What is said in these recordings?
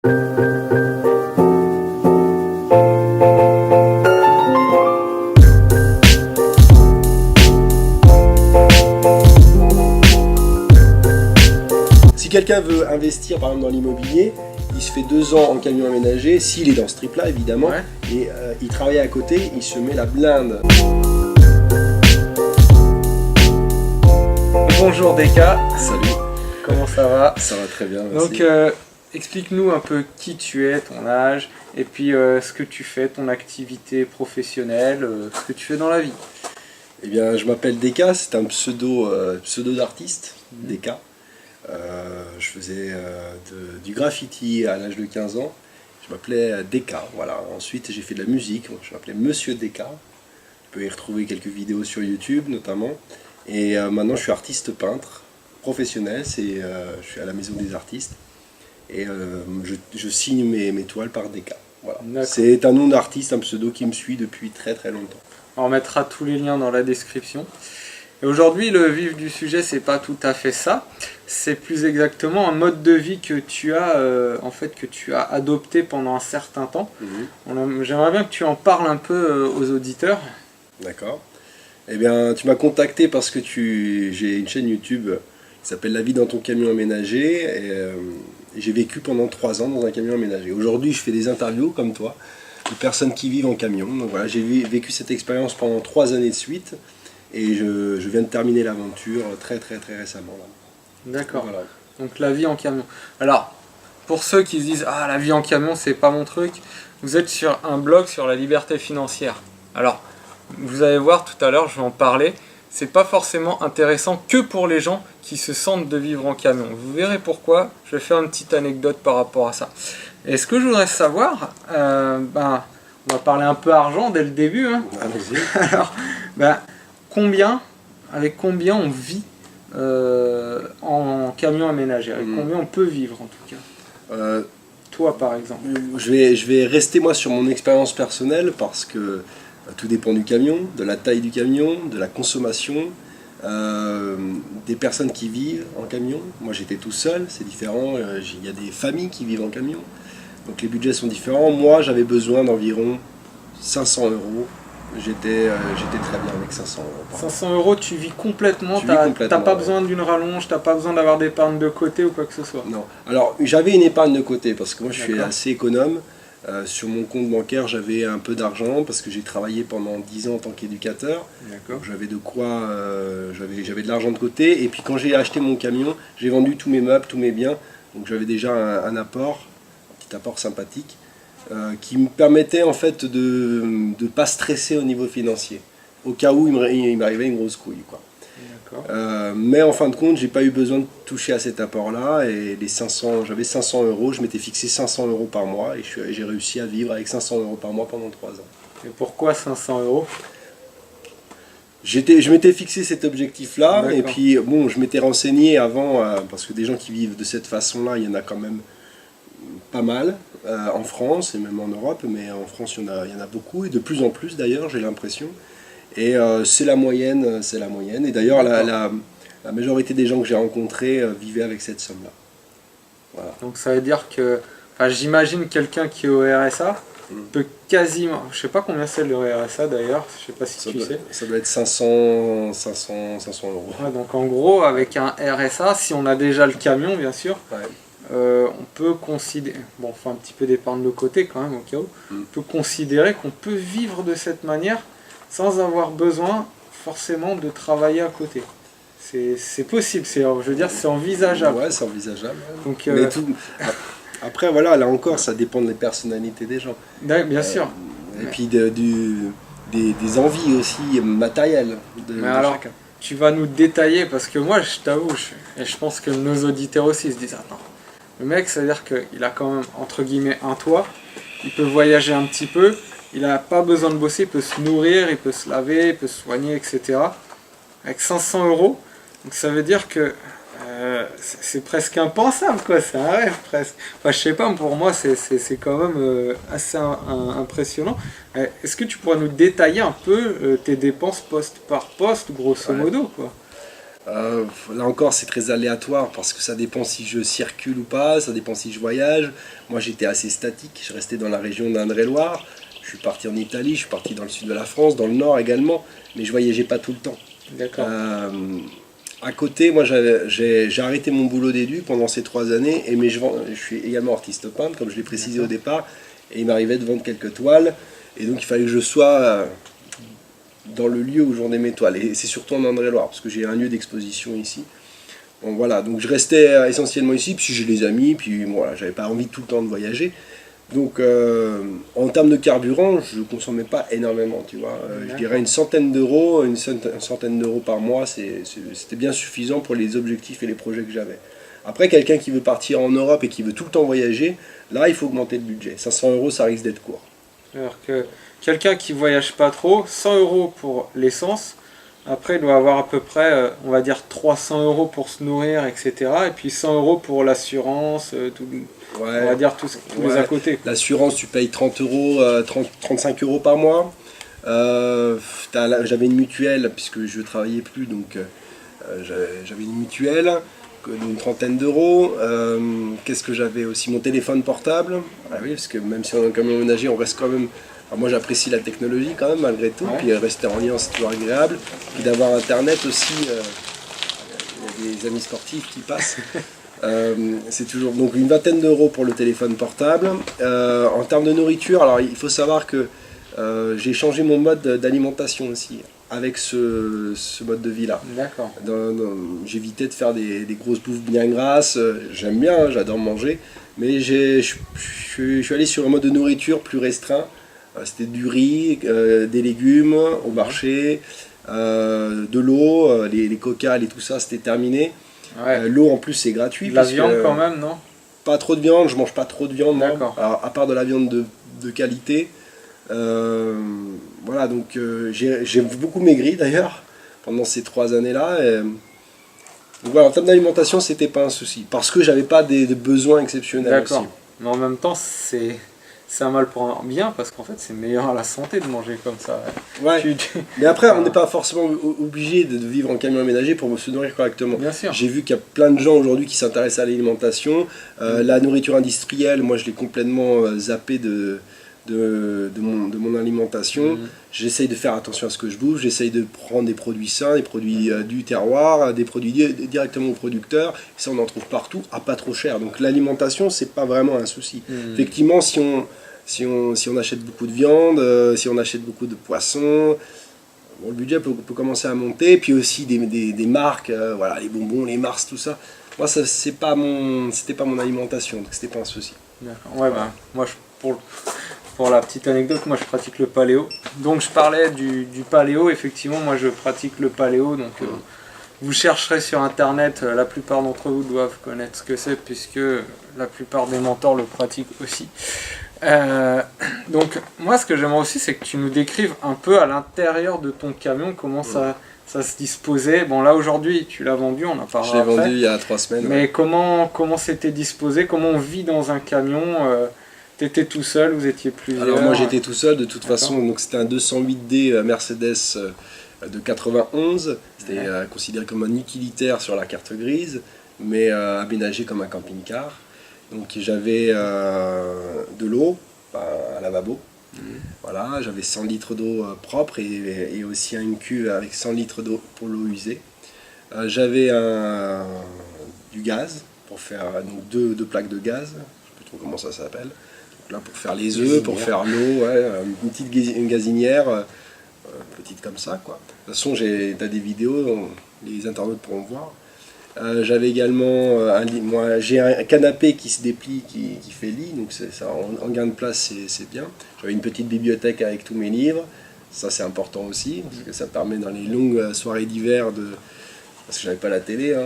Si quelqu'un veut investir par exemple dans l'immobilier, il se fait 2 ans en camion aménagé, s'il est dans ce trip là évidemment, Ouais. et il travaille à côté, il se met la blinde. Bonjour Deka, Salut, comment ça va? ça va très bien, merci. Donc explique-nous un peu qui tu es, ton âge, et puis ce que tu fais, ton activité professionnelle, ce que tu fais dans la vie. Eh bien, je m'appelle Deka, c'est un pseudo d'artiste, Deka. Je faisais du graffiti à l'âge de 15 ans. Je m'appelais Deka, voilà. Ensuite, j'ai fait de la musique, je m'appelais Monsieur Deka. Tu peux y retrouver quelques vidéos sur YouTube, notamment. Et maintenant, je suis artiste peintre professionnel. Je suis à la Maison des Artistes. Et je signe mes toiles par Deka. Voilà. C'est un nom d'artiste, un pseudo qui me suit depuis très très longtemps. On mettra tous les liens dans la description. Et aujourd'hui, le vif du sujet, c'est pas tout à fait ça. C'est plus exactement un mode de vie que tu as, que tu as adopté pendant un certain temps. J'aimerais bien que tu en parles un peu aux auditeurs. D'accord. Eh bien, tu m'as contacté parce que j'ai une chaîne YouTube qui s'appelle La vie dans ton camion aménagé. Et j'ai vécu pendant 3 ans dans un camion aménagé. Aujourd'hui, je fais des interviews comme toi, de personnes qui vivent en camion. Donc voilà, j'ai vécu cette expérience pendant 3 années de suite. Et je viens de terminer l'aventure très récemment. D'accord. Voilà. Donc la vie en camion. Alors, pour ceux qui se disent « Ah, la vie en camion, c'est pas mon truc », vous êtes sur un blog sur la liberté financière. Alors, vous allez voir tout à l'heure, je vais en parler. C'est pas forcément intéressant que pour les gens qui se sentent de vivre en camion. Vous verrez pourquoi. Je vais faire une petite anecdote par rapport à ça. Et ce que je voudrais savoir, on va parler un peu argent dès le début. Hein. Allez-y. Alors, avec combien on vit en camion aménagé, avec combien on peut vivre en tout cas. Toi par exemple. Je vais rester moi sur mon expérience personnelle parce que tout dépend du camion, de la taille du camion, de la consommation, des personnes qui vivent en camion. Moi j'étais tout seul, c'est différent, il y a des familles qui vivent en camion, donc les budgets sont différents. Moi j'avais besoin d'environ 500 €. J'étais très bien avec 500 €. 500 €, tu vis complètement, complètement, t'as pas besoin d'une rallonge, t'as pas besoin d'avoir d'épargne de côté ou quoi que ce soit. Non. Alors j'avais une épargne de côté parce que moi je suis assez économe. Sur mon compte bancaire j'avais un peu d'argent parce que j'ai travaillé pendant 10 ans en tant qu'éducateur. J'avais de quoi, j'avais de l'argent de côté. Et puis quand j'ai acheté mon camion, j'ai vendu tous mes meubles, tous mes biens. Donc j'avais déjà un apport, un petit apport sympathique. Qui me permettait en fait de ne pas stresser au niveau financier, au cas où il m'arrivait une grosse couille, quoi. Mais en fin de compte, j'ai pas eu besoin de toucher à cet apport-là, et j'avais 500 €, je m'étais fixé 500 € par mois, et j'ai réussi à vivre avec 500 € par mois pendant 3 ans. Et pourquoi 500 €? Je m'étais fixé cet objectif-là, et puis bon, je m'étais renseigné avant, parce que des gens qui vivent de cette façon-là, il y en a quand même pas mal en France et même en Europe, mais en France il y en a beaucoup et de plus en plus d'ailleurs, j'ai l'impression. Et c'est la moyenne, Et d'ailleurs la majorité des gens que j'ai rencontrés vivaient avec cette somme-là. Voilà. Donc ça veut dire que, j'imagine quelqu'un qui est au RSA peut quasiment, je sais pas combien c'est le RSA d'ailleurs, je sais pas si tu sais. Ça doit être 500 €. Ouais, donc en gros, avec un RSA, si on a déjà le camion bien sûr, on peut considérer, bon, faut un petit peu d'épargne de côté quand même au cas où, on peut considérer qu'on peut vivre de cette manière sans avoir besoin forcément de travailler à côté. C'est possible, je veux dire, c'est envisageable. Ouais, c'est envisageable. Donc, mais après, voilà, là encore, ça dépend des personnalités des gens. Bien sûr. Et puis des envies aussi matérielles de chacun. Tu vas nous détailler, parce que moi, je t'avoue, et je pense que nos auditeurs aussi se disent, attends, le mec, ça veut dire qu'il a quand même, entre guillemets, un toit, il peut voyager un petit peu, il n'a pas besoin de bosser, il peut se nourrir, il peut se laver, il peut se soigner, etc. Avec 500 €, donc ça veut dire que c'est presque impensable, quoi, c'est un rêve presque. Enfin, je sais pas, pour moi, c'est quand même assez impressionnant. Est-ce que tu pourrais nous détailler un peu tes dépenses poste par poste, grosso modo, quoi? Là encore, c'est très aléatoire parce que ça dépend si je circule ou pas, ça dépend si je voyage. Moi, j'étais assez statique, je restais dans la région d'Indre-et-Loire. Je suis parti en Italie, je suis parti dans le sud de la France, dans le nord également, mais je voyageais pas tout le temps. D'accord. À côté, moi, j'ai arrêté mon boulot d'édu pendant ces 3 années, mais je suis également artiste peintre, comme je l'ai précisé au départ, et il m'arrivait de vendre quelques toiles, et donc il fallait que je sois dans le lieu où je vendais mes toiles, et c'est surtout en Indre-et-Loire, parce que j'ai un lieu d'exposition ici. Bon, voilà, donc je restais essentiellement ici, puis j'ai les amis, puis voilà, j'avais pas envie tout le temps de voyager. Donc en termes de carburant, je ne consommais pas énormément, tu vois. Je dirais une centaine d'euros par mois, c'était bien suffisant pour les objectifs et les projets que j'avais. Après, quelqu'un qui veut partir en Europe et qui veut tout le temps voyager, là, il faut augmenter le budget. 500 euros, ça risque d'être court. Alors que quelqu'un qui voyage pas trop, 100 euros pour l'essence, après il doit avoir à peu près, on va dire 300 euros pour se nourrir, etc. Et puis 100 euros pour l'assurance, on va dire tous les à côté. L'assurance, tu payes 30 euros, 35 euros par mois. J'avais une mutuelle, puisque je ne travaillais plus, donc j'avais une mutuelle d'une trentaine d'euros. Qu'est-ce que j'avais aussi? Mon téléphone portable. Ah oui, parce que même si on est un camion ménager, on reste quand même... Alors moi j'apprécie la technologie quand même malgré tout, puis rester en lien c'est toujours agréable, puis d'avoir internet aussi, il y a des amis sportifs qui passent, c'est toujours donc une vingtaine d'euros pour le téléphone portable. En termes de nourriture, alors il faut savoir que j'ai changé mon mode d'alimentation aussi avec ce mode de vie là. D'accord. J'évitais de faire des grosses bouffes bien grasses, j'aime bien, hein, j'adore manger, mais je suis allé sur un mode de nourriture plus restreint. C'était du riz, des légumes au marché, de l'eau, les coca et tout ça, c'était terminé. Ouais. L'eau en plus c'est gratuit. La viande quand même, non? Pas trop de viande, je mange pas trop de viande. D'accord. Alors, à part de la viande de qualité. Voilà, donc j'ai beaucoup maigri d'ailleurs pendant ces 3 années-là. Donc voilà, en termes d'alimentation, c'était pas un souci. Parce que j'avais pas des besoins exceptionnels aussi. D'accord. Mais en même temps, c'est un mal pour un bien parce qu'en fait c'est meilleur à la santé de manger comme ça. Ouais. Mais après on n'est pas forcément obligé de vivre en camion aménagé pour se nourrir correctement. Bien sûr. J'ai vu qu'il y a plein de gens aujourd'hui qui s'intéressent à l'alimentation. La nourriture industrielle, moi je l'ai complètement zappé de mon alimentation. J'essaye de faire attention à ce que je bouffe, j'essaye de prendre des produits sains, des produits du terroir, des produits directement aux producteurs. Ça on en trouve partout à pas trop cher. Donc l'alimentation c'est pas vraiment un souci. Effectivement si on achète beaucoup de viande, si on achète beaucoup de poissons, bon, le budget peut commencer à monter. Puis aussi des marques, voilà, les bonbons, les Mars, tout ça. Moi c'était pas mon alimentation, donc c'était pas un souci. D'accord. Ouais, bah, moi pour la petite anecdote, moi je pratique le paléo. Donc je parlais du paléo, effectivement moi je pratique le paléo. Donc vous chercherez sur internet, la plupart d'entre vous doivent connaître ce que c'est puisque la plupart des mentors le pratiquent aussi. Donc moi ce que j'aimerais aussi c'est que tu nous décrives un peu à l'intérieur de ton camion comment ça se disposait. Bon là aujourd'hui tu l'as vendu, on en parlera après. Je l'ai vendu il y a 3 semaines. Mais comment c'était disposé, comment on vit dans un camion T'étais tout seul, vous étiez plusieurs? Alors moi j'étais tout seul de toute façon, donc c'était un 208D Mercedes de 91, c'était considéré comme un utilitaire sur la carte grise, mais aménagé comme un camping-car. Donc j'avais de l'eau, un lavabo, voilà, j'avais 100 litres d'eau propre et aussi une cuve avec 100 litres d'eau pour l'eau usée. J'avais du gaz pour faire donc deux plaques de gaz, je ne sais plus trop comment ça s'appelle. Là pour faire les œufs, pour faire l'eau, une petite gazinière, petite comme ça quoi. De toute façon t'as des vidéos, les internautes pourront voir. J'avais également j'ai un canapé qui se déplie, qui fait lit, donc ça, en gain de place c'est bien. J'avais une petite bibliothèque avec tous mes livres, ça c'est important aussi, parce que ça permet dans les longues soirées d'hiver parce que j'avais pas la télé,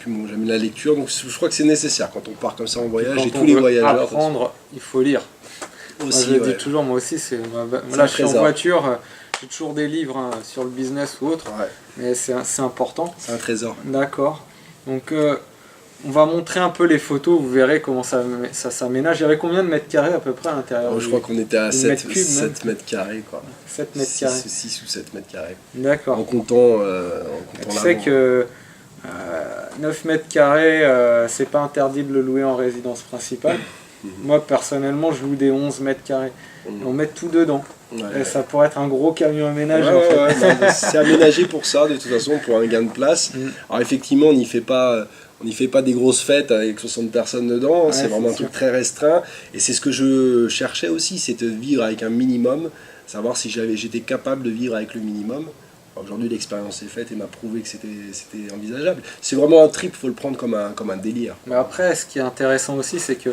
Bon, j'aime la lecture, donc je crois que c'est nécessaire quand on part comme ça en voyage, et tous les voyageurs. Apprendre, il faut lire. Aussi, moi, je dis toujours, moi aussi, là je suis en voiture, j'ai toujours des livres sur le business ou autre, mais c'est important. C'est un trésor. D'accord. Donc On va montrer un peu les photos, vous verrez comment ça s'aménage. Il y avait combien de mètres carrés à peu près à l'intérieur? Je crois qu'on était à 7 mètres carrés. Quoi. 7 mètres carrés. 6 ou 7 mètres carrés. D'accord. En comptant tu sais que 9 mètres carrés, c'est pas interdit de le louer en résidence principale. Moi, personnellement, je loue des 11 mètres carrés. On met tout dedans. Ouais. Et ça pourrait être un gros camion aménagé. C'est aménagé pour ça, de toute façon, pour un gain de place. Alors effectivement, on n'y fait pas des grosses fêtes avec 60 personnes dedans. C'est vraiment un truc très restreint. Et c'est ce que je cherchais aussi, c'est de vivre avec un minimum. Savoir si j'étais capable de vivre avec le minimum. Aujourd'hui, l'expérience est faite et m'a prouvé que c'était envisageable. C'est vraiment un trip, il faut le prendre comme un délire. Mais après, ce qui est intéressant aussi, c'est que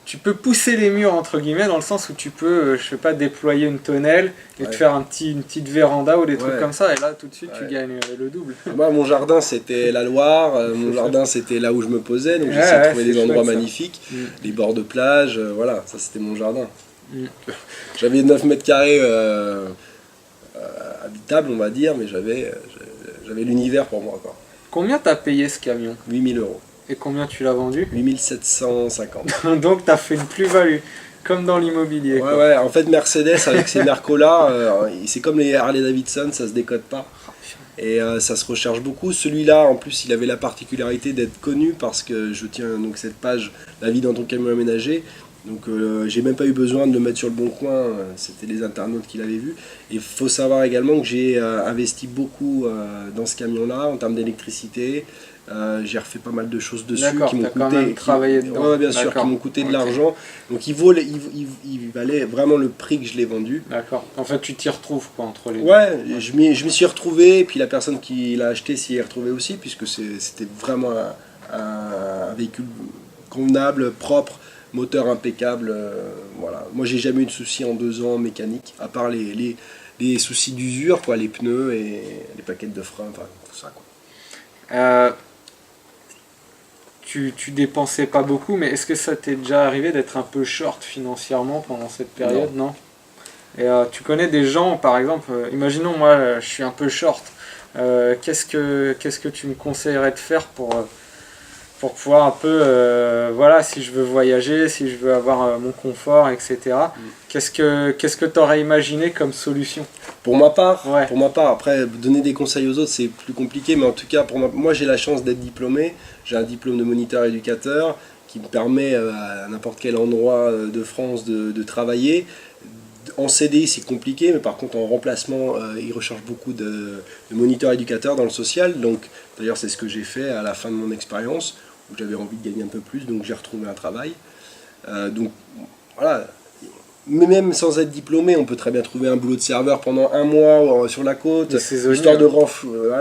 tu peux pousser les murs, entre guillemets, dans le sens où tu peux, je sais pas, déployer une tonnelle et te faire une petite véranda ou des trucs comme ça, et là, tout de suite, tu gagnes le double. Moi, mon jardin, c'était la Loire, mon jardin, c'était là où je me posais, donc j'essaie de trouver des endroits magnifiques, les bords de plage, voilà, ça c'était mon jardin. J'avais 9 mètres carrés habitable, on va dire, mais j'avais l'univers pour moi, quoi. Combien t'as payé ce camion? 8 000 €. Et combien tu l'as vendu? 8 750. Donc t'as fait une plus-value, comme dans l'immobilier. Ouais, en fait Mercedes avec ses Mercola, c'est comme les Harley Davidson, ça se décode pas. Et ça se recherche beaucoup. Celui-là, en plus, il avait la particularité d'être connu parce que je tiens donc cette page La vie dans ton camion aménagé. Donc j'ai même pas eu besoin de le mettre sur le bon coin, c'était les internautes qui l'avaient vu. Et il faut savoir également que j'ai investi beaucoup dans ce camion-là en termes d'électricité. J'ai refait pas mal de choses dessus qui m'ont coûté, bien sûr, qui m'ont coûté de l'argent. Donc il valait vraiment le prix que je l'ai vendu. D'accord. En fait, tu t'y retrouves quoi entre les deux. Ouais, je m'y suis retrouvé, et puis la personne qui l'a acheté s'y est retrouvée aussi, puisque c'était vraiment un véhicule convenable, propre. Moteur impeccable, voilà. Moi j'ai jamais eu de soucis en 2 ans mécanique, à part les soucis d'usure, quoi, les pneus et les plaquettes de frein, enfin tout ça, quoi. Tu dépensais pas beaucoup, mais est-ce que ça t'est déjà arrivé d'être un peu short financièrement pendant cette période? Non. Et tu connais des gens, par exemple, imaginons moi je suis un peu short, qu'est-ce que tu me conseillerais de faire pour pouvoir un peu, voilà, si je veux voyager, si je veux avoir mon confort, etc. Qu'est-ce que tu aurais imaginé comme solution? Pour ma part, après, donner des conseils aux autres, c'est plus compliqué, mais en tout cas, moi j'ai la chance d'être diplômé. J'ai un diplôme de moniteur éducateur qui me permet à n'importe quel endroit de France de travailler. En CDI, c'est compliqué, mais par contre, en remplacement, ils recherchent beaucoup de moniteurs éducateurs dans le social. Donc, d'ailleurs, c'est ce que j'ai fait à la fin de mon expérience, où j'avais envie de gagner un peu plus, donc j'ai retrouvé un travail. Donc, voilà. Mais même sans être diplômé, on peut très bien trouver un boulot de serveur pendant 1 mois sur la côte, histoire de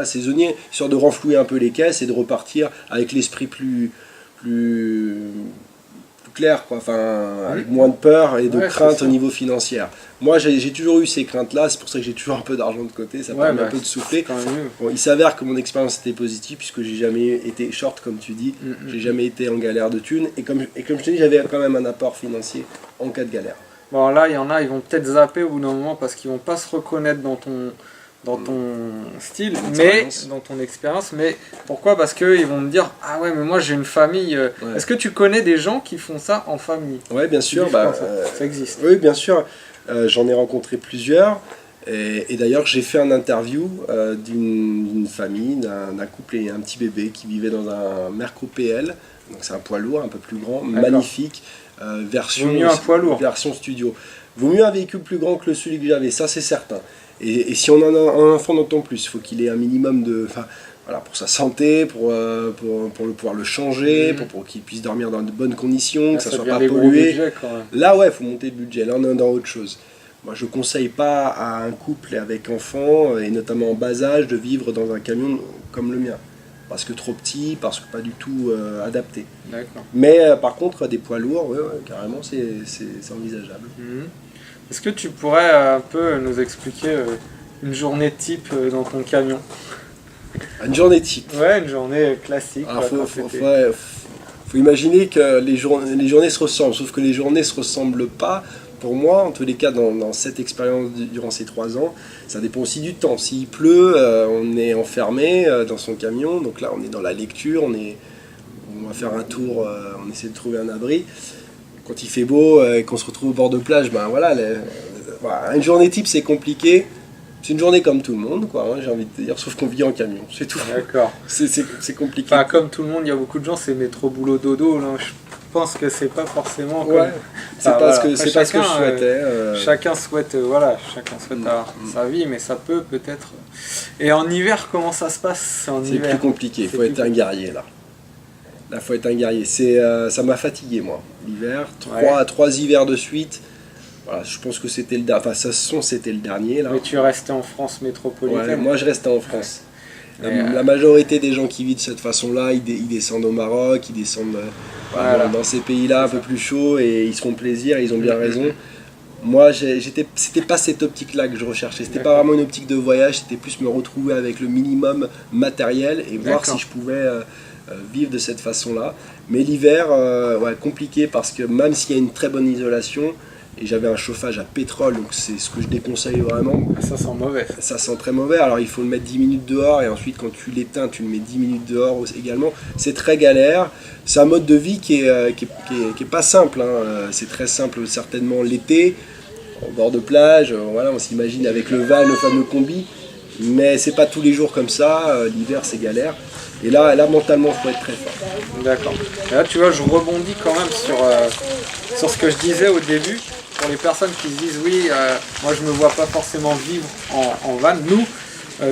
saisonnier, histoire de renflouer un peu les caisses et de repartir avec l'esprit plus clair, quoi. Enfin, avec moins de peur et de crainte au niveau financier. Moi, j'ai toujours eu ces craintes-là, c'est pour ça que j'ai toujours un peu d'argent de côté, ça permet un peu de souffler. Bon, il s'avère que mon expérience était positive, puisque j'ai jamais été short, comme tu dis, j'ai jamais été en galère de thunes, et comme je te dis, j'avais quand même un apport financier en cas de galère. Bon, là, il y en a, ils vont peut-être zapper au bout d'un moment parce qu'ils vont pas se reconnaître dans ton style, mais dans ton expérience. Mais pourquoi? Parce qu'ils vont me dire, ah ouais, mais moi j'ai une famille. Est-ce que tu connais des gens qui font ça en famille? Ouais, bien sûr. Ça existe. Oui, bien sûr. J'en ai rencontré plusieurs. Et d'ailleurs, j'ai fait un interview d'une famille, d'un couple et un petit bébé qui vivait dans un Merco PL. Donc c'est un poids lourd, un peu plus grand, magnifique. Version studio. Vaut mieux un véhicule plus grand que celui que j'avais, ça c'est certain. Et si on en a un enfant, d'autant plus. Il faut qu'il ait un minimum pour sa santé, pour pouvoir le changer, pour qu'il puisse dormir dans de bonnes conditions, que ça soit pas pollué. Là, ouais, il faut monter le budget. Là, on est dans autre chose. Moi, je ne conseille pas à un couple avec enfants, et notamment en bas âge, de vivre dans un camion comme le mien. Parce que trop petit, parce que pas du tout adapté. Mais par contre, des poids lourds, carrément, c'est envisageable. Est-ce que tu pourrais un peu nous expliquer une journée type dans ton camion? Une journée type? Ouais, une journée classique. Faut imaginer que les journées se ressemblent, sauf que les journées ne se ressemblent pas. Pour moi, en tous les cas, dans cette expérience durant ces 3 ans, ça dépend aussi du temps. S'il pleut, on est enfermé dans son camion, donc là on est dans la lecture, on est on va faire un tour, on essaie de trouver un abri. Quand il fait beau et qu'on se retrouve au bord de plage, ben voilà, voilà, une journée type c'est compliqué. C'est une journée comme tout le monde, quoi, hein, j'ai envie de te dire, sauf qu'on vit en camion, c'est tout. D'accord. C'est compliqué. Enfin, comme tout le monde, il y a beaucoup de gens, c'est métro, boulot, dodo. Là. Je pense que c'est pas forcément comme... Ouais, c'est pas, ce que je souhaitais. Chacun souhaite, chacun souhaite avoir sa vie, mais ça peut peut-être... Et en hiver, comment ça se passe en C'est hiver? plus compliqué, il faut être un guerrier, là. Là, faut être un guerrier. Ça m'a fatigué, moi, l'hiver. Trois hivers de suite. Voilà, je pense que c'était le dernier. Enfin, c'était le dernier, là. Mais tu restais en France métropolitaine? Ouais, moi, je restais en France. La majorité des gens qui vivent de cette façon-là, ils descendent au Maroc, ils descendent dans ces pays-là un peu plus chauds et ils se font plaisir, ils ont bien raison. Moi, c'était pas cette optique-là que je recherchais. C'était pas vraiment une optique de voyage, c'était plus me retrouver avec le minimum matériel et voir si je pouvais vivre de cette façon-là. Mais l'hiver, compliqué parce que même s'il y a une très bonne isolation, et j'avais un chauffage à pétrole, donc c'est ce que je déconseille vraiment. Ça sent mauvais. Ça sent très mauvais, alors il faut le mettre 10 minutes dehors, et ensuite quand tu l'éteins, tu le mets 10 minutes dehors également. C'est très galère, c'est un mode de vie qui est pas simple, hein. C'est très simple certainement l'été, au bord de plage, voilà, on s'imagine avec le van, le fameux combi, mais c'est pas tous les jours comme ça, l'hiver c'est galère. Et là mentalement, il faut être très fort. D'accord. Là, tu vois, je rebondis quand même sur ce que je disais au début. Pour les personnes qui se disent oui, moi je me vois pas forcément vivre en van. Nous,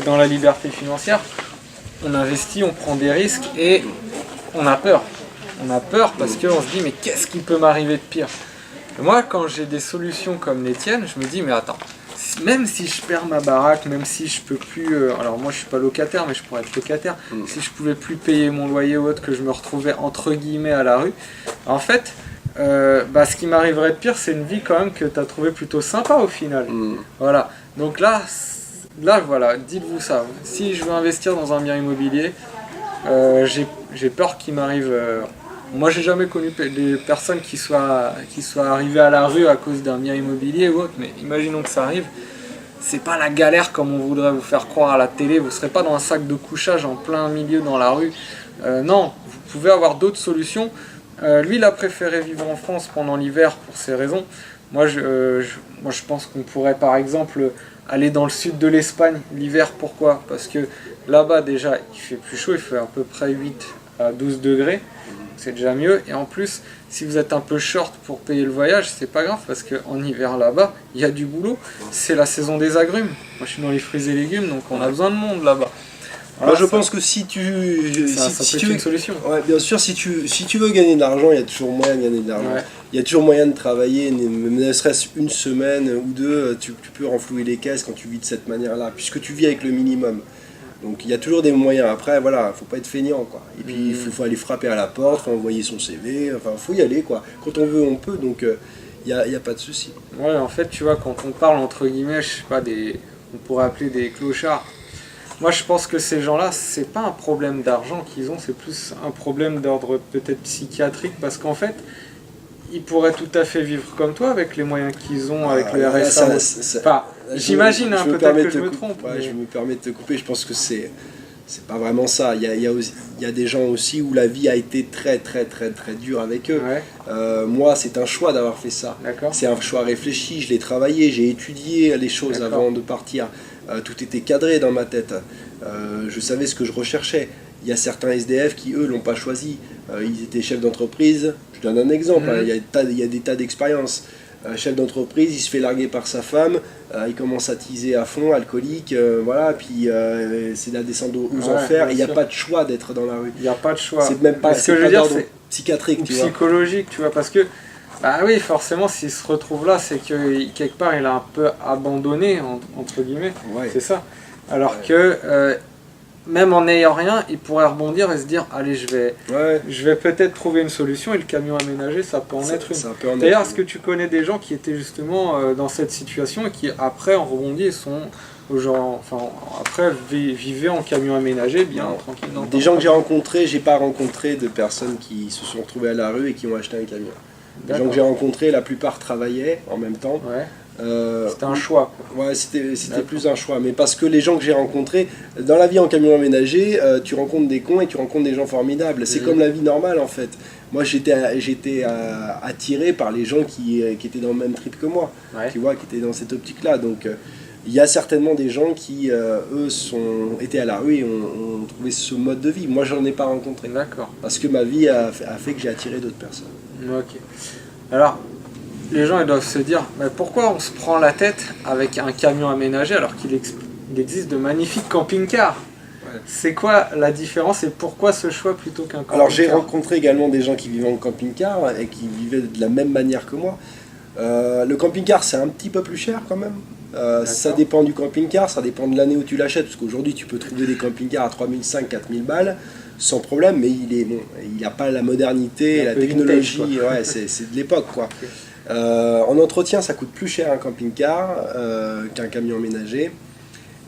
dans la liberté financière, on investit, on prend des risques et on a peur. On a peur parce qu'on se dit mais qu'est-ce qui peut m'arriver de pire? Et moi, quand j'ai des solutions comme les tiennes, je me dis mais attends, même si je perds ma baraque, même si je peux plus... alors moi je suis pas locataire, mais je pourrais être locataire. Si je pouvais plus payer mon loyer ou autre, que je me retrouvais entre guillemets à la rue, en fait... ce qui m'arriverait de pire, c'est une vie quand même que tu as trouvé plutôt sympa au final. Voilà. Donc là voilà, dites-vous ça. Si je veux investir dans un bien immobilier, j'ai peur qu'il m'arrive... moi, j'ai jamais connu des personnes qui soient arrivées à la rue à cause d'un bien immobilier ou autre, mais imaginons que ça arrive. C'est pas la galère comme on voudrait vous faire croire à la télé. Vous serez pas dans un sac de couchage en plein milieu dans la rue. Non, vous pouvez avoir d'autres solutions. Lui, il a préféré vivre en France pendant l'hiver pour ces raisons. Moi, je pense qu'on pourrait par exemple aller dans le sud de l'Espagne l'hiver. Pourquoi? Parce que là-bas, déjà, il fait plus chaud, il fait à peu près 8 à 12 degrés. C'est déjà mieux. Et en plus, si vous êtes un peu short pour payer le voyage, c'est pas grave parce qu'en hiver là-bas, il y a du boulot. C'est la saison des agrumes. Moi, je suis dans les fruits et légumes, donc on a besoin de monde là-bas. Moi, je pense que si tu veux une solution. Ouais, bien sûr, si tu veux gagner de l'argent, il y a toujours moyen de gagner de l'argent. Ouais. Il y a toujours moyen de travailler, ne serait-ce une semaine ou deux, tu peux renflouer les caisses quand tu vis de cette manière-là, puisque tu vis avec le minimum. Donc il y a toujours des moyens. Après, voilà, faut pas être feignant, quoi. Et puis il faut aller frapper à la porte, faut envoyer son CV, enfin, faut y aller, quoi. Quand on veut, on peut, donc il y a pas de souci. Ouais, en fait, tu vois, quand on parle entre guillemets, je sais pas, on pourrait appeler des clochards. Moi, je pense que ces gens-là, c'est pas un problème d'argent qu'ils ont, c'est plus un problème d'ordre peut-être psychiatrique, parce qu'en fait, ils pourraient tout à fait vivre comme toi avec les moyens qu'ils ont, avec le RSA. J'imagine, peut-être que je me trompe. Ouais, mais... Je me permets de te couper, je pense que c'est pas vraiment ça. Il y a des gens aussi où la vie a été très très très très dure avec eux. Ouais. Moi, c'est un choix d'avoir fait ça. C'est un choix réfléchi, je l'ai travaillé, j'ai étudié les choses avant de partir. Tout était cadré dans ma tête. Je savais ce que je recherchais. Il y a certains SDF qui, eux, l'ont pas choisi. Ils étaient chefs d'entreprise. Je donne un exemple. Il y a des tas d'expériences. Chef d'entreprise, il se fait larguer par sa femme. Il commence à teaser à fond, alcoolique. Voilà. Puis c'est la descente aux enfers. Et il n'y a pas de choix d'être dans la rue. Il n'y a pas de choix. C'est même pas, d'ordre psychiatrique. Psychologique, tu vois. Parce que, bah oui, forcément, s'il se retrouve là, c'est que quelque part, il a un peu abandonné, entre guillemets. Ouais. C'est ça. Alors que, même en n'ayant rien, il pourrait rebondir et se dire, allez, je vais peut-être trouver une solution, et le camion aménagé, ça peut en être une. D'ailleurs, est-ce que tu connais des gens qui étaient justement dans cette situation et qui, après, en rebondi, après, vivaient en camion aménagé, bien tranquille. Des gens que j'ai rencontrés, j'ai pas rencontré de personnes qui se sont retrouvées à la rue et qui ont acheté un camion. Les gens que j'ai rencontrés, la plupart travaillaient en même temps. Ouais. C'était un choix. Ouais, c'était plus un choix. Mais parce que les gens que j'ai rencontrés, dans la vie en camion aménagé, tu rencontres des cons et tu rencontres des gens formidables. C'est comme la vie normale en fait. Moi j'étais attiré par les gens qui étaient dans le même trip que moi, tu vois, qui étaient dans cette optique-là. Donc il y a certainement des gens qui, eux, étaient à la rue et ont trouvé ce mode de vie. Moi j'en ai pas rencontré. D'accord. Parce que ma vie a fait que j'ai attiré d'autres personnes. Ok. Alors, les gens ils doivent se dire, mais pourquoi on se prend la tête avec un camion aménagé alors qu'il existe de magnifiques camping-cars? Ouais. C'est quoi la différence et pourquoi ce choix plutôt qu'un camping-car? Alors j'ai rencontré également des gens qui vivaient en camping-car et qui vivaient de la même manière que moi. Le camping-car c'est un petit peu plus cher quand même. Ça dépend du camping-car, ça dépend de l'année où tu l'achètes, parce qu'aujourd'hui tu peux trouver des camping-cars à 3500, 4000 balles sans problème, mais il n'a pas la modernité, la technologie, ouais, c'est de l'époque quoi. Okay. En entretien, ça coûte plus cher un camping-car qu'un camion aménagé.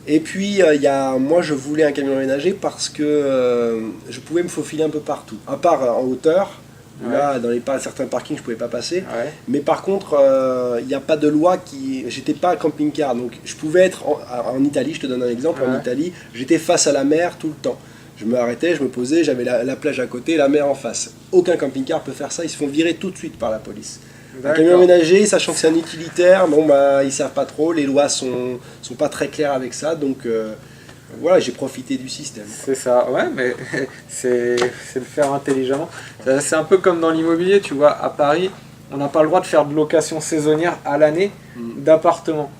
Et puis, moi, je voulais un camion aménagé parce que je pouvais me faufiler un peu partout. À part en hauteur, là, dans certains parkings, je ne pouvais pas passer. Ouais. Mais par contre, il n'y a pas de loi qui... J'étais pas camping-car, donc je pouvais être en Italie, je te donne un exemple. En Italie, j'étais face à la mer tout le temps. Je me arrêtais, je me posais, j'avais la plage à côté, la mer en face. Aucun camping-car peut faire ça, ils se font virer tout de suite par la police. Un camion aménagé, sachant que c'est un utilitaire, bon bah ils savent pas trop, les lois sont pas très claires avec ça, donc voilà, j'ai profité du système. C'est ça, ouais, mais c'est le faire intelligemment. C'est un peu comme dans l'immobilier, tu vois, à Paris, on n'a pas le droit de faire de location saisonnière à l'année d'appartements.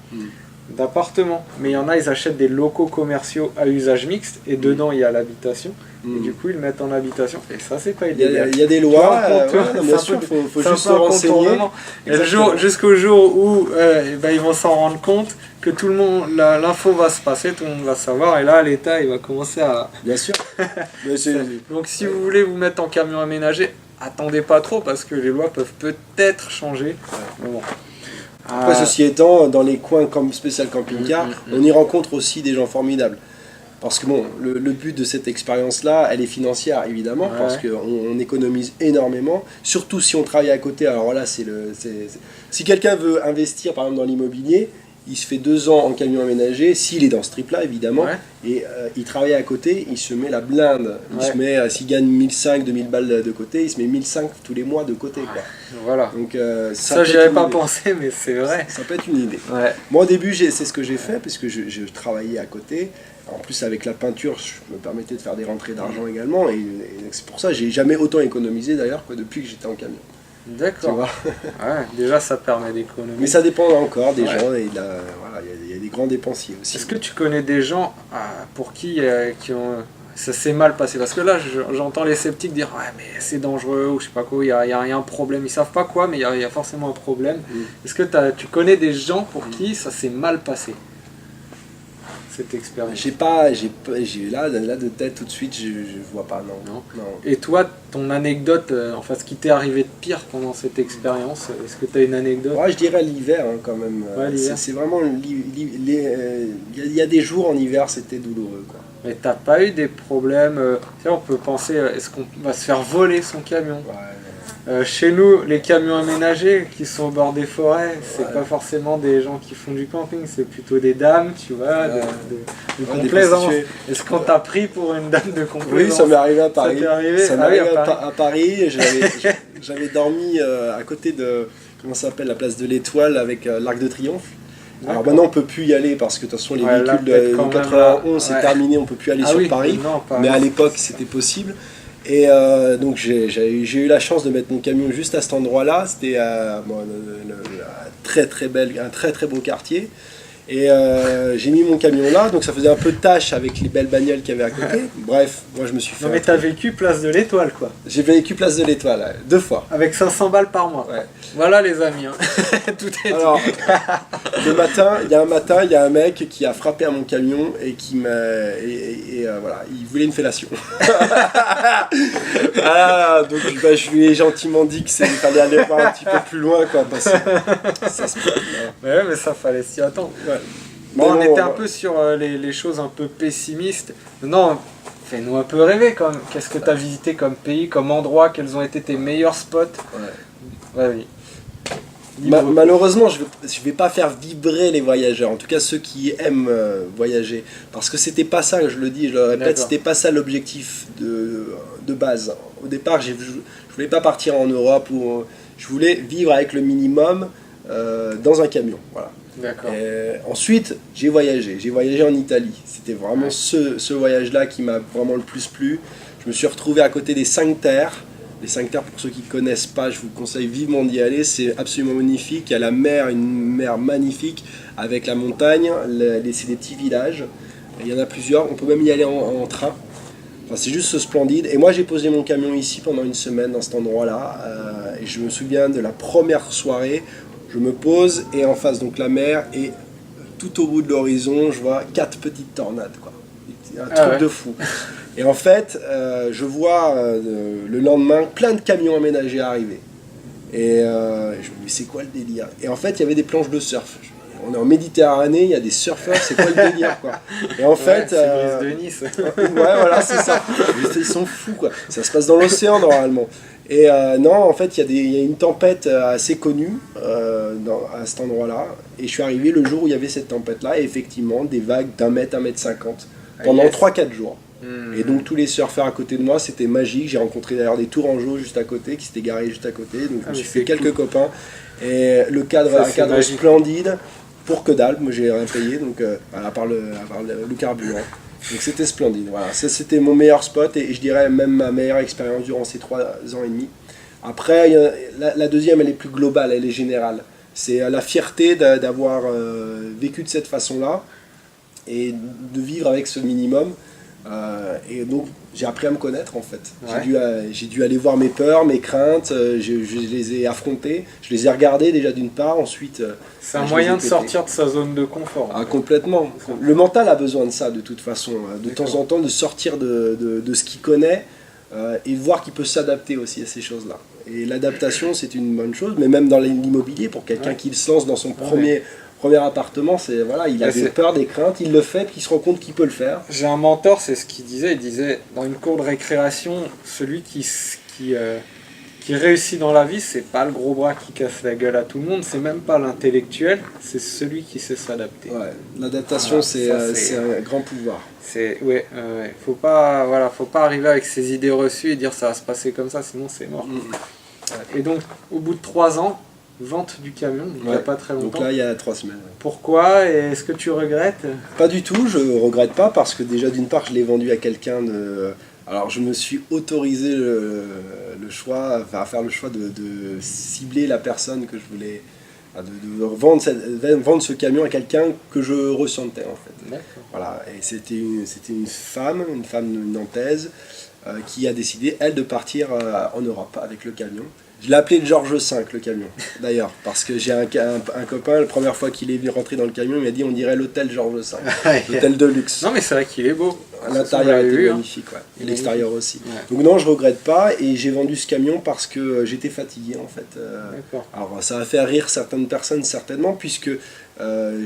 D'appartements, mais il y en a, ils achètent des locaux commerciaux à usage mixte et dedans il y a l'habitation. Et du coup, ils le mettent en habitation. Et ça, c'est pas illégal. Il y a des lois, bien sûr, il faut juste se renseigner. Jusqu'au jour où ils vont s'en rendre compte, que tout le monde, l'info va se passer, tout le monde va savoir, et là, l'État, il va commencer à... Bien sûr. Donc, si vous voulez vous mettre en camion aménagé, attendez pas trop, parce que les lois peuvent peut-être changer. Mais bon. Après, ceci étant, dans les coins comme spécial camping-car, on y rencontre aussi des gens formidables. Parce que bon, le but de cette expérience-là, elle est financière évidemment, parce qu'on économise énormément, surtout si on travaille à côté. Alors là, si quelqu'un veut investir par exemple dans l'immobilier, il se fait 2 ans en camion aménagé, s'il est dans ce trip-là évidemment, et il travaille à côté, il se met la blinde. S'il gagne 1500, 2000 balles de côté, il se met 1500 tous les mois de côté. Quoi. Voilà. Donc, ça j'y avais pas pensé, mais c'est vrai. Ça peut être une idée. Moi au début, c'est ce que j'ai fait, parce que je travaillais à côté. En plus, avec la peinture, je me permettais de faire des rentrées d'argent également. Et c'est pour ça que j'ai jamais autant économisé d'ailleurs que depuis que j'étais en camion. D'accord. Déjà, ça permet d'économiser. Mais ça dépend encore des gens. Et il y a des grands dépensiers aussi. Est-ce que tu connais des gens pour qui ça s'est mal passé? Parce que là, j'entends les sceptiques dire ouais, mais c'est dangereux ou je sais pas quoi, il y a un problème. Ils savent pas quoi, mais il y a forcément un problème. Est-ce que tu connais des gens pour qui ça s'est mal passé? Cette expérience. Là de tête tout de suite, je vois pas, non. Et toi, ton anecdote, ce qui t'est arrivé de pire pendant cette expérience, est-ce que tu as une anecdote? Je dirais l'hiver quand même. C'est vraiment il y a des jours en hiver, c'était douloureux quoi. Mais t'as pas eu des problèmes? On peut penser, est-ce qu'on va se faire voler son camion? Chez nous, les camions aménagés qui sont au bord des forêts, c'est pas forcément des gens qui font du camping, c'est plutôt des dames, tu vois, de complaisance. Est-ce qu'on t'a pris pour une dame de complaisance? Oui, ça m'est arrivé à Paris. Ça m'est arrivé à Paris. J'avais dormi à côté de, comment ça s'appelle, la place de l'Étoile avec l'Arc de Triomphe. Alors maintenant on peut plus y aller parce que de toute façon les véhicules de 91 c'est terminé, on peut plus aller sur Paris. Mais à l'époque c'était possible. Et donc j'ai eu la chance de mettre mon camion juste à cet endroit-là. C'était un très beau quartier. Et j'ai mis mon camion là, donc ça faisait un peu de tâche avec les belles bagnoles qu'il y avait à côté. Bref, moi je me suis fait... Non mais t'as vécu place de l'Étoile quoi. J'ai vécu place de l'Étoile, 2 fois. Avec 500 balles par mois. Voilà les amis. Tout est dit. Alors, il y a un mec qui a frappé à mon camion et qui m'a... voilà, il voulait une fellation. Donc je lui ai gentiment dit qu'il fallait aller voir un petit peu plus loin quoi, parce que ça se peut. Mais ça fallait s'y attendre. Bon, on était un peu sur les choses un peu pessimistes. Non, fais-nous un peu rêver quand même. Qu'est-ce que tu as visité comme pays, comme endroit? Quels ont été tes meilleurs spots? Vas-y. Malheureusement, je vais pas faire vibrer les voyageurs, en tout cas ceux qui aiment voyager, parce que c'était pas ça, je le dis, je le répète, c'était pas ça l'objectif de base. Au départ, je voulais pas partir en Europe, je voulais vivre avec le minimum dans un camion, voilà. Ensuite, j'ai voyagé en Italie. C'était vraiment ce voyage-là qui m'a vraiment le plus plu. Je me suis retrouvé à côté des 5 terres. Les 5 terres, pour ceux qui ne connaissent pas, je vous conseille vivement d'y aller. C'est absolument magnifique. Il y a la mer, une mer magnifique avec la montagne. C'est des petits villages. Il y en a plusieurs. On peut même y aller en train. Enfin, c'est juste splendide. Et moi, j'ai posé mon camion ici pendant une semaine dans cet endroit-là. Et je me souviens de la première soirée. Je me pose et en face donc la mer et tout au bout de l'horizon je vois 4 petites tornades quoi. Un truc de fou. Et en fait je vois le lendemain plein de camions aménagés arriver. Et je me dis c'est quoi le délire? Et en fait il y avait des planches de surf. On est en Méditerranée, il y a des surfeurs, c'est quoi le délire quoi? Et en fait, c'est Brise de Nice. Ouais voilà c'est ça. Ils sont fous quoi. Ça se passe dans l'océan normalement. Et non, en fait, il y a une tempête assez connue à cet endroit-là. Et je suis arrivé le jour où il y avait cette tempête-là. Et effectivement, des vagues d'1 mètre, 1 mètre 50 pendant 3-4 jours. Et donc, tous les surfeurs à côté de moi, c'était magique. J'ai rencontré d'ailleurs des Tourangeaux juste à côté, qui s'étaient garés juste à côté. Donc, je me suis fait quelques copains. Et le cadre, un cadre splendide. Pour que dalle, moi j'ai rien payé, donc à part le carburant. Donc c'était splendide, voilà. Ça c'était mon meilleur spot et je dirais même ma meilleure expérience durant ces 3 ans et demi. Après, la deuxième, elle est plus globale, elle est générale. C'est la fierté d'avoir vécu de cette façon-là et de vivre avec ce minimum. Et donc j'ai appris à me connaître en fait. J'ai dû aller voir mes peurs, mes craintes, je les ai affrontées, je les ai regardées déjà d'une part, ensuite... C'est un moyen de sortir de sa zone de confort. Ah, complètement. Le mental a besoin de ça de toute façon, de temps en temps de sortir de ce qu'il connaît et de voir qu'il peut s'adapter aussi à ces choses-là. Et l'adaptation c'est une bonne chose, mais même dans l'immobilier, pour quelqu'un qui se lance dans son premier appartement, c'est voilà, il a des peurs, des craintes, il le fait, puis il se rend compte qu'il peut le faire. J'ai un mentor, c'est ce qu'il disait. Il disait dans une cour de récréation, celui qui réussit dans la vie, c'est pas le gros bras qui casse la gueule à tout le monde, c'est même pas l'intellectuel, c'est celui qui sait s'adapter. Ouais, l'adaptation, c'est un grand pouvoir. Faut pas arriver avec ses idées reçues et dire ça va se passer comme ça, sinon c'est mort. Et donc, au bout de 3 ans, vente du camion, donc il n'y a pas très longtemps. Donc là, il y a 3 semaines. Pourquoi? Et est-ce que tu regrettes? Pas du tout, je regrette pas parce que déjà d'une part, je l'ai vendu à quelqu'un de... Alors je me suis autorisé le choix, à faire le choix de cibler la personne que je voulais... de vendre ce camion à quelqu'un que je ressentais en fait. Voilà, et c'était une femme nantaise qui a décidé, elle, de partir en Europe avec le camion. Je l'ai appelé le Georges V, le camion, d'ailleurs, parce que j'ai un copain, la première fois qu'il est venu rentrer dans le camion, il m'a dit on dirait l'hôtel Georges V, l'hôtel de luxe. Non mais c'est vrai qu'il est beau. L'intérieur était magnifique, et l'extérieur aussi. Donc non, je regrette pas, et j'ai vendu ce camion parce que j'étais fatigué en fait. Alors ça va faire rire certaines personnes certainement, puisque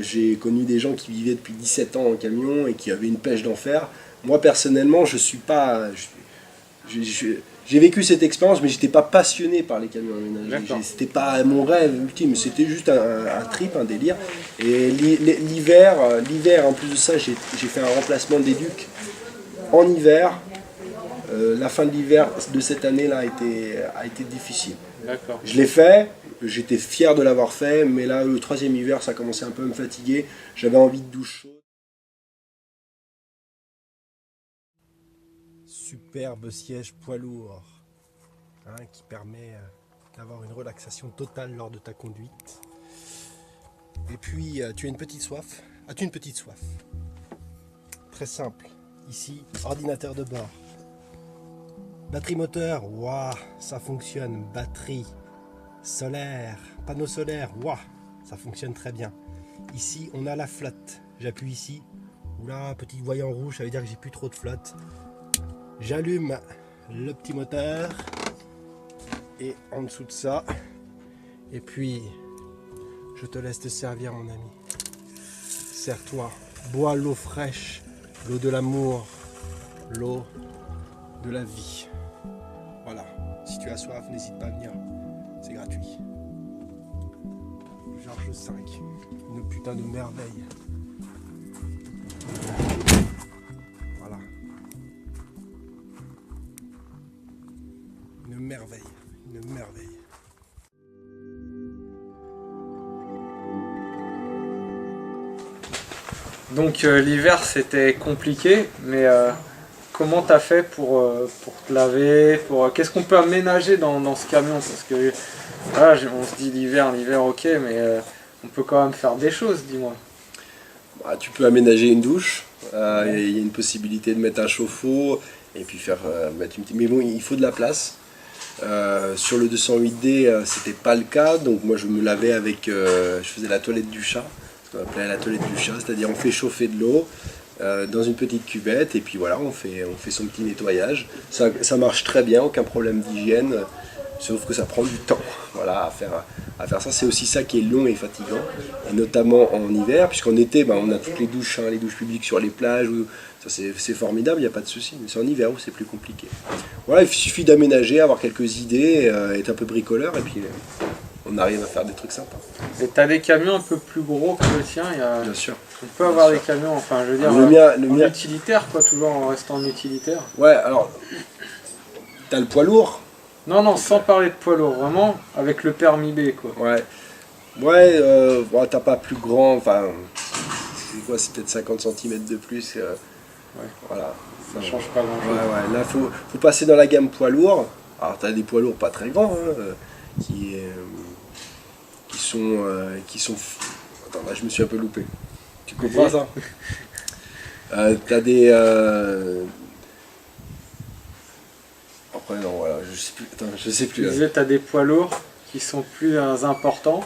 j'ai connu des gens qui vivaient depuis 17 ans en camion et qui avaient une pêche d'enfer. Moi personnellement, je suis pas... J'ai vécu cette expérience, mais j'étais pas passionné par les camions aménagés. C'était pas mon rêve ultime, c'était juste un trip, un délire. Et l'hiver, en plus de ça, j'ai fait un remplacement d'éduc en hiver. La fin de l'hiver de cette année-là a été difficile. Je l'ai fait, j'étais fier de l'avoir fait, mais là, le 3e hiver, ça commençait un peu à me fatiguer. J'avais envie de douche chaude. Superbe siège poids lourd qui permet d'avoir une relaxation totale lors de ta conduite. Et puis tu as une petite soif. As-tu une petite soif? Très simple. Ici, ordinateur de bord. Batterie moteur, waouh, ça fonctionne. Batterie solaire, panneau solaire, waouh, ça fonctionne très bien. Ici, on a la flotte. J'appuie ici. Oula, petit voyant rouge, ça veut dire que j'ai plus trop de flotte. J'allume le petit moteur et en dessous de ça, et puis je te laisse te servir mon ami. Sers-toi, bois l'eau fraîche, l'eau de l'amour, l'eau de la vie. Voilà, si tu as soif, n'hésite pas à venir, c'est gratuit. Georges V, une putain de merveille. Voilà. Une merveille, une merveille. Donc l'hiver c'était compliqué, mais comment t'as fait pour te laver, qu'est-ce qu'on peut aménager dans ce camion? Parce que voilà, on se dit l'hiver ok, mais on peut quand même faire des choses, dis-moi. Bah, tu peux aménager une douche, il y a une possibilité de mettre un chauffe-eau et puis mettre une petite... Mais bon, il faut de la place. Sur le 208D, c'était pas le cas, donc moi je me lavais avec... je faisais la toilette du chat, ce qu'on appelait la toilette du chat, c'est-à-dire on fait chauffer de l'eau dans une petite cuvette et puis voilà, on fait son petit nettoyage. Ça marche très bien, aucun problème d'hygiène. Sauf que ça prend du temps, voilà, à faire ça. C'est aussi ça qui est long et fatigant, et notamment en hiver, puisqu'en été, on a toutes les douches publiques sur les plages, ça c'est formidable, il n'y a pas de souci. Mais c'est en hiver où c'est plus compliqué. Voilà, il suffit d'aménager, avoir quelques idées, être un peu bricoleur, et puis on arrive à faire des trucs sympas. Et t'as des camions un peu plus gros que le tien, Bien sûr. On peut avoir des camions, enfin je veux dire, le mien... utilitaire, quoi, toujours en restant en utilitaire. Ouais, alors, t'as le poids lourd. Non, sans parler de poids lourd, vraiment avec le permis B, quoi. Ouais, t'as pas plus grand, enfin, c'est quoi, c'est peut-être 50 cm de plus. Ouais. Voilà. Ça change pas grand chose. Ouais, là, faut passer dans la gamme poids lourd. Alors, t'as des poids lourds pas très grands, qui sont... Attends, là, je me suis un peu loupé. Tu comprends ça? T'as des... Après, non, voilà, je sais plus. Tu disais, tu as des poids lourds qui sont plus importants.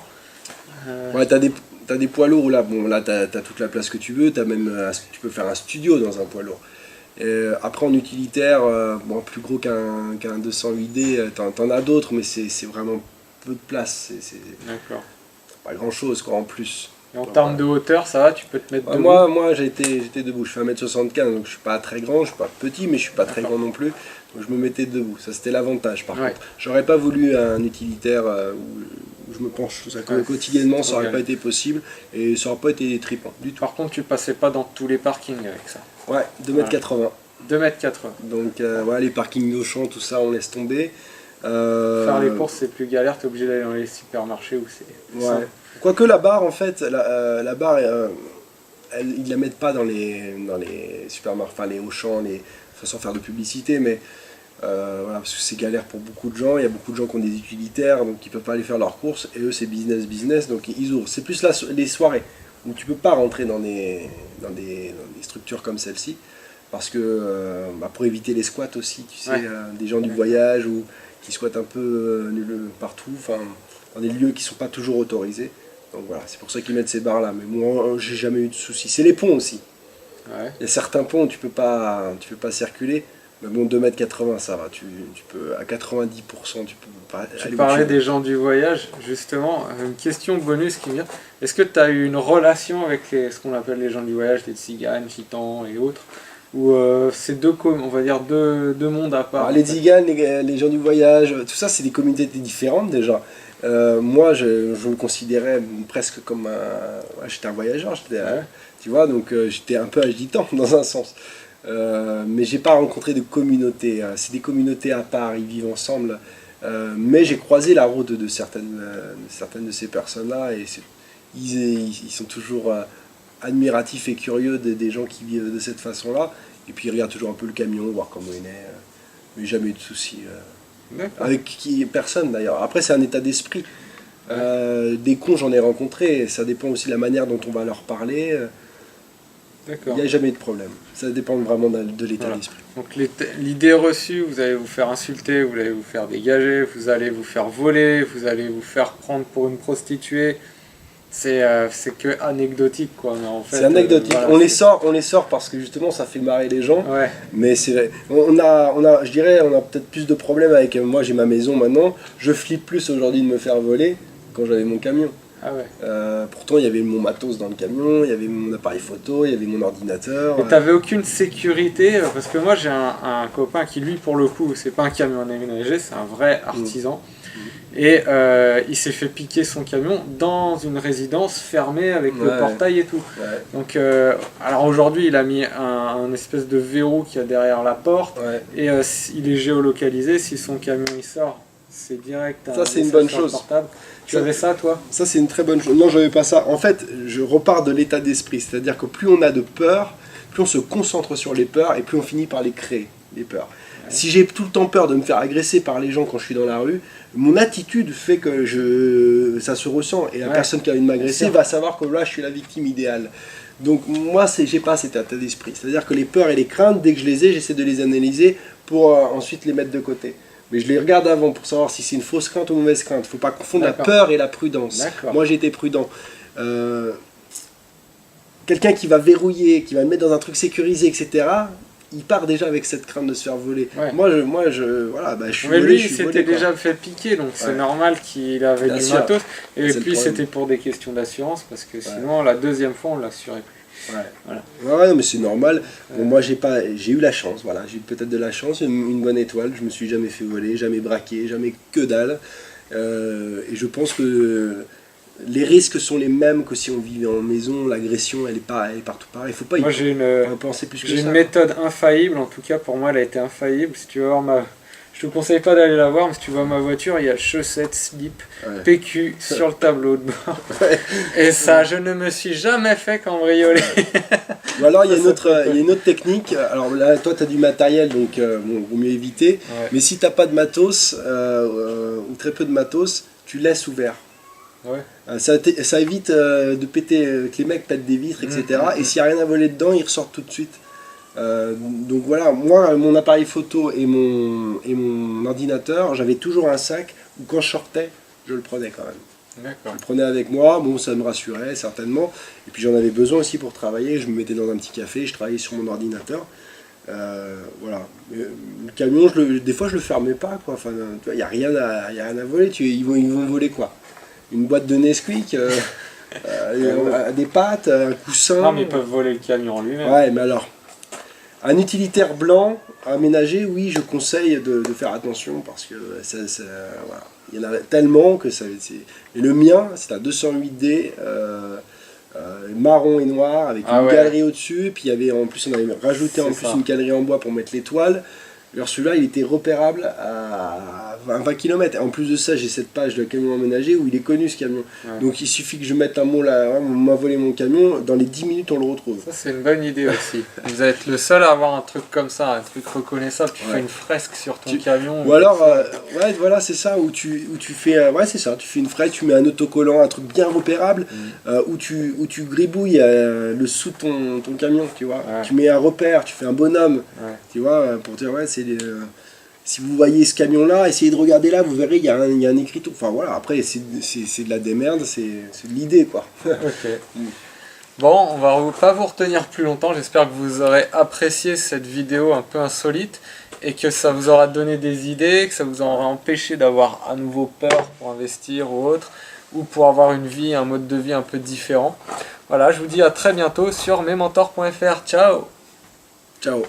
Ouais, t'as des poids lourds où là, t'as toute la place que tu veux, tu peux faire un studio dans un poids lourd. Après, en utilitaire, plus gros qu'un 208D, t'en as d'autres, mais c'est vraiment peu de place. D'accord. Pas grand chose, quoi, en plus. Et en termes de hauteur, ça va, tu peux te mettre debout? Moi j'étais debout, je fais 1m75, donc je suis pas très grand, je suis pas petit, mais je suis pas très grand non plus. Donc je me mettais debout, ça c'était l'avantage par contre. J'aurais pas voulu un utilitaire où je me penche quotidiennement, ça aurait pas été possible et ça aurait pas été trippant du tout. Par contre, tu passais pas dans tous les parkings avec ça? Ouais, 2m80. 2m80. Donc les parkings d'Auchan, tout ça, on laisse tomber. Faire les courses, c'est plus galère, t'es obligé d'aller dans les supermarchés où c'est... Ouais. Quoique la barre, en fait, la barre, ils la mettent pas dans les supermarchés, enfin les Auchan, sans faire de publicité, mais voilà, parce que c'est galère pour beaucoup de gens. Il y a beaucoup de gens qui ont des utilitaires, donc ils peuvent pas aller faire leurs courses, et eux c'est business, donc ils ouvrent. C'est plus les soirées où tu peux pas rentrer dans des structures comme celle-ci, parce que pour éviter les squats aussi, tu sais, des gens du voyage ou qui squattent un peu partout, enfin dans des lieux qui sont pas toujours autorisés. Donc voilà, c'est pour ça qu'ils mettent ces barres là, mais moi j'ai jamais eu de soucis. C'est les ponts aussi. Ouais. Il y a certains ponts où tu peux pas circuler, mais bon, 2m80 ça va, tu peux à 90% tu peux pas aller. Tu parlais des gens du voyage, justement, une question bonus qui vient. Est-ce que tu as eu une relation avec ce qu'on appelle les gens du voyage, les tziganes, gitans et autres, ou c'est on va dire deux mondes à part? Alors, les tziganes, les gens du voyage, tout ça c'est des communautés différentes déjà. Moi je me considérais presque comme j'étais un voyageur, tu vois, donc j'étais un peu agitant dans un sens. Mais j'ai pas rencontré de communauté, c'est des communautés à part, ils vivent ensemble. Mais j'ai croisé la route de certaines de ces personnes-là et ils sont toujours admiratifs et curieux des gens qui vivent de cette façon-là. Et puis ils regardent toujours un peu le camion, voir comment il est, mais jamais eu de soucis. Avec personne d'ailleurs. Après c'est un état d'esprit. Des cons j'en ai rencontré, ça dépend aussi de la manière dont on va leur parler. Il n'y a jamais eu de problème. Ça dépend vraiment de l'état d'esprit. Donc l'idée reçue, vous allez vous faire insulter, vous allez vous faire dégager, vous allez vous faire voler, vous allez vous faire prendre pour une prostituée. C'est que anecdotique quoi. Mais en fait, c'est anecdotique. On les sort parce que justement ça fait marrer les gens. Ouais. Mais c'est vrai. Je dirais, on a peut-être plus de problèmes avec. Moi j'ai ma maison maintenant. Je flippe plus aujourd'hui de me faire voler quand j'avais mon camion. Ah ouais. Pourtant, il y avait mon matos dans le camion, il y avait mon appareil photo, il y avait mon ordinateur. Et t'avais aucune sécurité, parce que moi j'ai un copain qui lui pour le coup c'est pas un camion aménagé, c'est un vrai artisan. Et il s'est fait piquer son camion dans une résidence fermée avec le portail et tout. Ouais. Donc alors aujourd'hui il a mis un espèce de verrou qu'il y a derrière la porte et il est géolocalisé, si son camion il sort, c'est direct. Ça c'est une bonne chose. Portable. Tu avais ça toi? Ça c'est une très bonne chose. Non, j'avais pas ça. En fait, je repars de l'état d'esprit, c'est-à-dire que plus on a de peur, plus on se concentre sur les peurs et plus on finit par les créer, les peurs. Ouais. Si j'ai tout le temps peur de me faire agresser par les gens quand je suis dans la rue, mon attitude fait que ça se ressent et la personne qui a envie de m'agresser va savoir que là je suis la victime idéale. Donc moi j'ai pas cet état d'esprit, c'est-à-dire que les peurs et les craintes, dès que je les ai, j'essaie de les analyser pour ensuite les mettre de côté. Mais je les regarde avant pour savoir si c'est une fausse crainte ou une mauvaise crainte. Il ne faut pas confondre la peur et la prudence. Moi j'ai été prudent. Quelqu'un qui va verrouiller, qui va me mettre dans un truc sécurisé, etc., il part déjà avec cette crainte de se faire voler. Ouais. Moi, je suis volé. Mais lui, il s'était déjà fait piquer, donc c'est normal qu'il avait du matos. Et puis c'était pour des questions d'assurance, parce que sinon, la deuxième fois, on ne l'assurait plus. Ouais, mais c'est normal. Bon, moi j'ai eu la chance, voilà, j'ai eu peut-être de la chance, une bonne étoile, je me suis jamais fait voler, jamais braqué, jamais que dalle. Et je pense que les risques sont les mêmes que si on vivait en maison, l'agression elle est partout pareil. Faut pas moi, j'ai une méthode infaillible, en tout cas pour moi elle a été infaillible. Si tu veux voir je te conseille pas d'aller la voir, mais si tu vois ma voiture, il y a chaussettes, slip, PQ sur le tableau de bord. Et ça, je ne me suis jamais fait cambrioler. Ou alors il y a une autre technique. Alors là, toi tu as du matériel, donc vaut mieux éviter. Mais si tu n'as pas de matos, ou très peu de matos, tu laisses ouvert. Ça évite de péter, que les mecs pètent des vitres, etc. Et s'il n'y a rien à voler dedans, ils ressortent tout de suite. Donc voilà, moi mon appareil photo et mon ordinateur, j'avais toujours un sac où quand je sortais, je le prenais quand même. Je le prenais avec moi, bon ça me rassurait certainement. Et puis j'en avais besoin aussi pour travailler, je me mettais dans un petit café, je travaillais sur mon ordinateur. Voilà. Le camion, des fois je le fermais pas, quoi. Enfin, il n'y a rien à voler, ils vont voler quoi? Une boîte de Nesquik, des pâtes, un coussin. Non mais ils peuvent voler le camion lui-même. Ouais, mais alors, un utilitaire blanc aménagé, oui, je conseille de faire attention parce que voilà. Il y en a tellement que ça. Et le mien, c'est un 208D marron et noir avec une galerie au-dessus. Puis il y avait en plus, on avait rajouté une galerie en bois pour mettre l'étoile. Alors celui-là, il était repérable à 20 km. En plus de ça, j'ai cette page de camion aménagé où il est connu ce camion. Donc il suffit que je mette un mot là, on m'a volé mon camion, dans les 10 minutes on le retrouve. Ça c'est une bonne idée aussi. Vous êtes le seul à avoir un truc comme ça, un truc reconnaissable. Tu fais une fresque sur ton camion. Ou alors, voilà, c'est ça, où tu fais, c'est ça, tu fais une fresque, tu mets un autocollant, un truc bien repérable, où tu gribouilles le dessous de ton camion, tu vois. Tu mets un repère, tu fais un bonhomme, tu vois, pour dire, si vous voyez ce camion là, essayez de regarder là, vous verrez il y a un écriteau. Enfin voilà, après c'est de la démerde, c'est de l'idée quoi. Bon, on va pas vous retenir plus longtemps, j'espère que vous aurez apprécié cette vidéo un peu insolite et que ça vous aura donné des idées, que ça vous aura empêché d'avoir à nouveau peur pour investir ou autre, ou pour avoir un mode de vie un peu différent. Voilà, je vous dis à très bientôt sur mesmentors.fr. Ciao. Ciao.